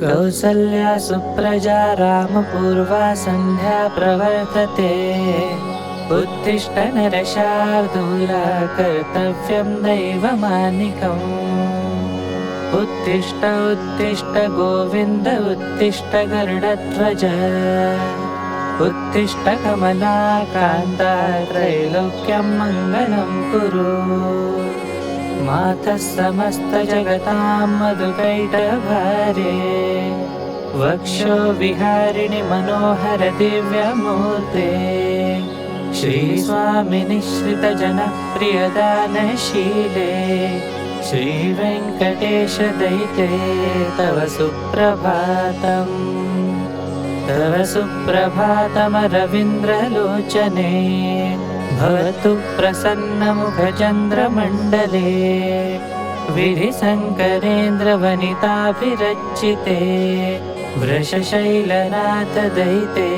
कौसल्या सुप्रजा रामपूर्वा सन्ध्या प्रवर्तते। उत्तिष्ठ नरशार्दूला कर्तव्यं दैवमानिकम्। उत्तिष्ठ उत्तिष्ठ गोविन्द उत्तिष्ठ गरुडध्वज। उत्तिष्ठ कमलाकान्ता त्रैलोक्यं मङ्गलं कुरु। मातः समस्तजगतां मधुकैटभारे। वक्षो विहारिणि मनोहर दिव्यमूर्ते। श्रीस्वामिनिश्रितजनप्रियदानशीले। श्रीवेङ्कटेश दयिते तव सुप्रभातम्। तव सुप्रभातमरविन्द्रलोचने। भवतु प्रसन्नमुखचन्द्रमण्डले। विधिशङ्करेन्द्रवनिताभिरचिते। वृषशैलनाथदयिते